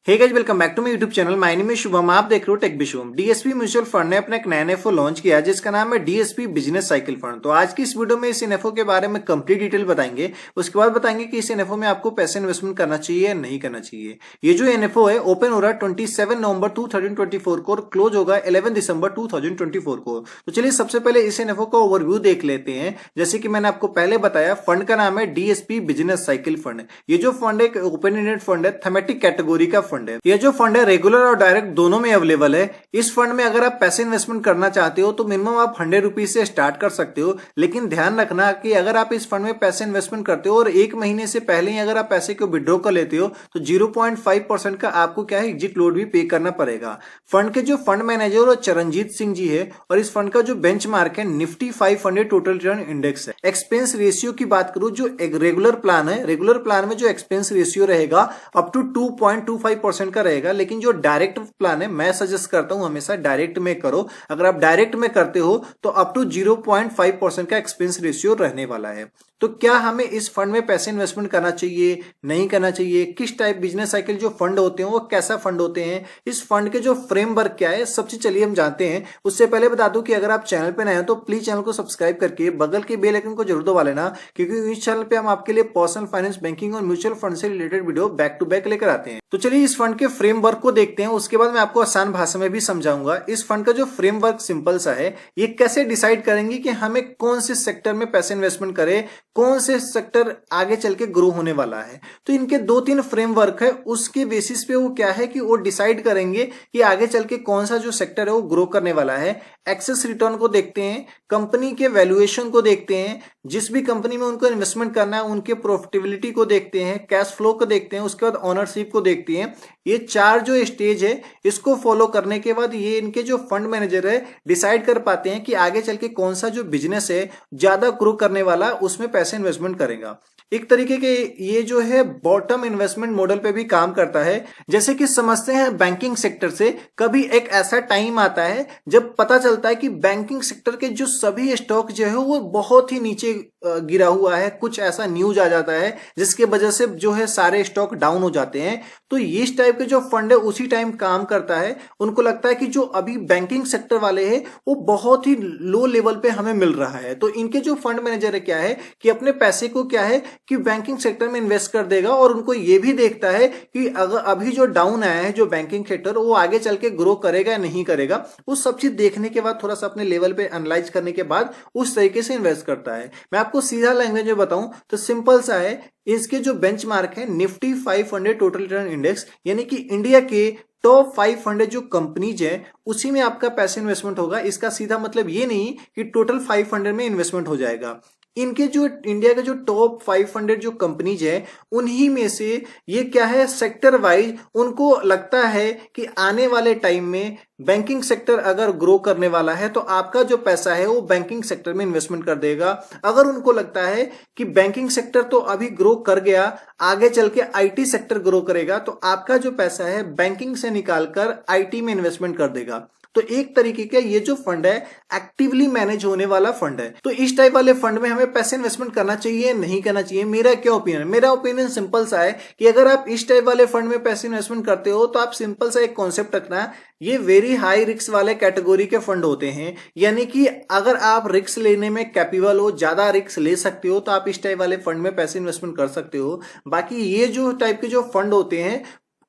Hey guys, welcome back to my YouTube channel. My name is Shubham. आप देख रहे हो टेक विशुभम। डीएसपी म्यूचुअल फंड ने अपना एक नया एनएफओ लॉन्च किया जिसका नाम है डीएसपी बिजनेस साइकिल फंड। तो आज की इस वीडियो में इस एनएफओ के बारे में कंप्लीट डिटेल बताएंगे। उसके बाद बताएंगे कि इस एनएफओ में आपको पैसे इन्वेस्टमेंट करना चाहिए या नहीं करना चाहिए। ये जो एनएफओ है ओपन हो रहा है 27 नवंबर 2024 को और क्लोज होगा 11 दिसंबर 2024 को। तो चलिए सबसे पहले इस एनएफओ का ओवरव्यू देख लेते हैं। जैसे कि मैंने आपको पहले बताया, फंड का नाम है डीएसपी बिजनेस साइकिल फंड। ये जो फंड है ओपन एंडेड फंड है, थीमेटिक कैटेगरी का फंड है। ये जो फंड रेगुलर और डायरेक्ट दोनों में अवेलेबल है। इस फंड में अगर आप पैसे इन्वेस्टमेंट करना चाहते हो तो मिनिमम आप 100 रुपीज से स्टार्ट कर सकते हो। लेकिन ध्यान रखना कि अगर आप इस फंड में पैसे इन्वेस्टमेंट करते हो और एक महीने से पहले ही अगर आप पैसे को विड्रॉ कर लेते हो तो 0.5% का आपको क्या है एग्जिट लोड भी पे करना पड़ेगा। फंड के जो फंड मैनेजर और चरणजीत सिंह जी है और इस फंड का जो बेंचमार्क है निफ्टी 500 टोटल रिटर्न इंडेक्स है। एक्सपेंस रेशियो की बात करूं, जो एक रेगुलर प्लान है, रेगुलर प्लान में जो एक्सपेंस रेशियो रहेगा अप टू 2.25% का रहेगा। लेकिन जो डायरेक्ट प्लान है, मैं सजेस्ट करता हूं हमेशा डायरेक्ट में करो। अगर आप डायरेक्ट में करते हो तो अप टू 0.5% का एक्सपेंस रेशियो रहने वाला है। तो क्या हमें इस फंड में पैसे इन्वेस्टमेंट करना चाहिए, नहीं करना चाहिए, किस टाइप बिजनेस साइकिल जो फंड होते हैं वो कैसा फंड होते हैं, इस फंड के जो फ्रेमवर्क क्या है, सब चीज चलिए हम जानते हैं। उससे पहले बता दूं कि अगर आप चैनल पे नए हो तो प्लीज चैनल को सब्सक्राइब करके बगल के बेल आइकन को जरूर दबा लेना, क्योंकि इस चैनल पे हम आपके लिए पर्सनल फाइनेंस, बैंकिंग और म्यूचुअल फंड से related video back to back लेकर आते हैं। तो चलिए इस फंड के फ्रेमवर्क को देखते हैं, उसके बाद मैं आपको आसान भाषा में भी समझाऊंगा। इस फंड का जो फ्रेमवर्क सिंपल सा है, ये कैसे डिसाइड करेंगे कि हमें कौन से सेक्टर में पैसे इन्वेस्टमेंट करें, कौन से सेक्टर आगे चल के ग्रो होने वाला है। तो इनके 2-3 फ्रेमवर्क है, उसके बेसिस पे वो क्या है कि वो डिसाइड करेंगे कि आगे चल के कौन सा जो सेक्टर है वो ग्रो करने वाला है। एक्सेस रिटर्न को देखते हैं, कंपनी के वैल्यूएशन को देखते हैं, जिस भी कंपनी में उनको इन्वेस्टमेंट करना है उनके प्रॉफिटेबिलिटी को देखते हैं, कैश फ्लो को देखते हैं, उसके बाद ओनरशिप को देखते हैं। ये 4 जो स्टेज है इसको फॉलो करने के बाद ये इनके जो फंड मैनेजर है डिसाइड कर पाते हैं कि आगे चल के कौन सा जो बिजनेस है ज्यादा ग्रो करने वाला, उसमें पैसे इन्वेस्टमेंट करेगा। एक तरीके के ये जो है बॉटम इन्वेस्टमेंट मॉडल पे भी काम करता है। जैसे कि समझते हैं बैंकिंग सेक्टर से, कभी एक ऐसा टाइम आता है जब पता चलता है कि बैंकिंग सेक्टर के जो सभी स्टॉक जो है वो बहुत ही नीचे गिरा हुआ है। कुछ ऐसा न्यूज आ जाता है जिसके वजह से जो है सारे स्टॉक डाउन हो जाते हैं। तो इस टाइप के जो फंड है उसी टाइम काम करता है। उनको लगता है कि जो अभी बैंकिंग सेक्टर वाले हैं वो बहुत ही लो लेवल पे हमें मिल रहा है। तो इनके जो फंड मैनेजर है क्या है कि अपने पैसे को क्या है कि बैंकिंग सेक्टर में इन्वेस्ट कर देगा, और उनको ये भी देखता है कि अगर अभी जो डाउन आया है जो बैंकिंग सेक्टर, वो आगे चल के ग्रो करेगा या नहीं करेगा। वो सब चीज देखने के बाद, थोड़ा सा अपने लेवल पे एनालाइज करने के बाद उस तरीके से इन्वेस्ट करता है। मैं आपको सीधा लैंग्वेज में बताऊं तो सिंपल सा है, इसके जो बेंचमार्क है निफ्टी 500 टोटल रिटर्न इंडेक्स, यानी कि इंडिया के टॉप 500 जो कंपनीज है उसी में आपका पैसे इन्वेस्टमेंट होगा। इसका सीधा मतलब ये नहीं कि टोटल 500 में इन्वेस्टमेंट हो जाएगा। इनके जो इंडिया के जो टॉप 500 जो कंपनीज है उन्हीं में से ये क्या है सेक्टर वाइज उनको लगता है कि आने वाले टाइम में बैंकिंग सेक्टर अगर ग्रो करने वाला है तो आपका जो पैसा है वो बैंकिंग सेक्टर में इन्वेस्टमेंट कर देगा। अगर उनको लगता है कि बैंकिंग सेक्टर तो अभी ग्रो कर गया, आगे चल के आईटी सेक्टर ग्रो करेगा, तो आपका जो पैसा है बैंकिंग से निकालकर आईटी में इन्वेस्टमेंट कर देगा। तो एक तरीके का ये जो फंड है एक्टिवली मैनेज होने वाला फंड है। तो इस टाइप वाले फंड में हमें पैसे इन्वेस्टमेंट करना चाहिए, नहीं करना चाहिए? मेरा क्या ओपिनियन है? मेरा ओपिनियन सिंपल सा है कि अगर आप इस टाइप वाले फंड में पैसे इन्वेस्टमेंट करते हो तो आप सिंपल सा एक कॉन्सेप्ट रखना, ये वेरी हाई रिस्क वाले कैटेगरी के फंड होते हैं। यानी कि अगर आप रिस्क लेने में कैपेबल हो, ज्यादा रिस्क ले सकते हो, तो आप इस टाइप वाले फंड में पैसे इन्वेस्टमेंट कर सकते हो। बाकी ये जो टाइप के जो फंड होते हैं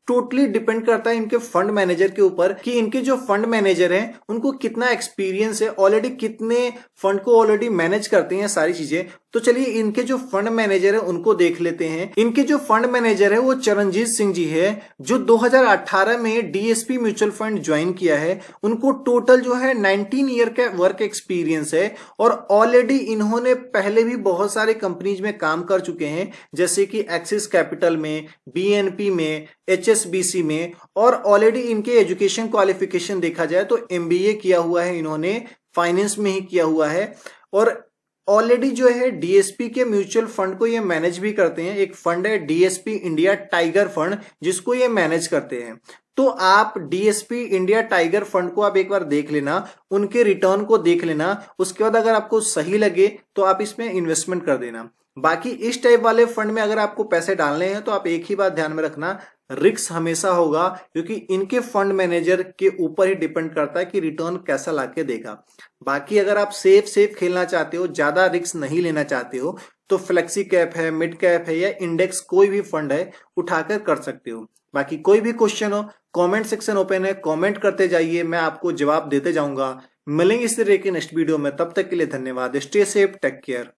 टोटली डिपेंड करता है इनके फंड मैनेजर के ऊपर कि इनके जो फंड मैनेजर हैं उनको कितना एक्सपीरियंस है, ऑलरेडी कितने फंड को ऑलरेडी मैनेज करते हैं सारी चीजें। तो चलिए इनके जो फंड मैनेजर है उनको देख लेते हैं। इनके जो फंड मैनेजर है वो चरणजीत सिंह जी है, जो 2018 में डीएसपी म्यूचुअल फंड ज्वाइन किया है। उनको टोटल जो है 19 ईयर का वर्क एक्सपीरियंस है और ऑलरेडी इन्होंने पहले भी बहुत सारे कंपनीज में काम कर चुके हैं, जैसे कि एक्सिस कैपिटल में, बीएनपी में, एचएसबीसी में, और ऑलरेडी इनके एजुकेशन क्वालिफिकेशन देखा जाए तो एमबीए किया हुआ है इन्होंने, फाइनेंस में ही किया हुआ है। और ऑलरेडी जो है डीएसपी के म्यूचुअल फंड को ये मैनेज भी करते हैं। एक फंड है डीएसपी इंडिया टाइगर फंड जिसको ये मैनेज करते हैं। तो आप डीएसपी इंडिया टाइगर फंड को आप एक बार देख लेना, उनके रिटर्न को देख लेना, उसके बाद अगर आपको सही लगे तो आप इसमें इन्वेस्टमेंट कर देना। बाकी इस टाइप वाले फंड में अगर आपको पैसे डालने हैं तो आप एक ही बात ध्यान में रखना, रिस्क हमेशा होगा, क्योंकि इनके फंड मैनेजर के ऊपर ही डिपेंड करता है कि रिटर्न कैसा लाके देगा। बाकी अगर आप सेफ खेलना चाहते हो, ज्यादा रिस्क नहीं लेना चाहते हो, तो फ्लेक्सी कैप है, मिड कैप है या इंडेक्स कोई भी फंड है उठाकर कर सकते हो। बाकी कोई भी क्वेश्चन हो, कमेंट सेक्शन ओपन है, कमेंट करते जाइए, मैं आपको जवाब देते जाऊंगा। मिलेंगे इस तरह के नेक्स्ट वीडियो में, तब तक के लिए धन्यवाद। Stay safe, take care.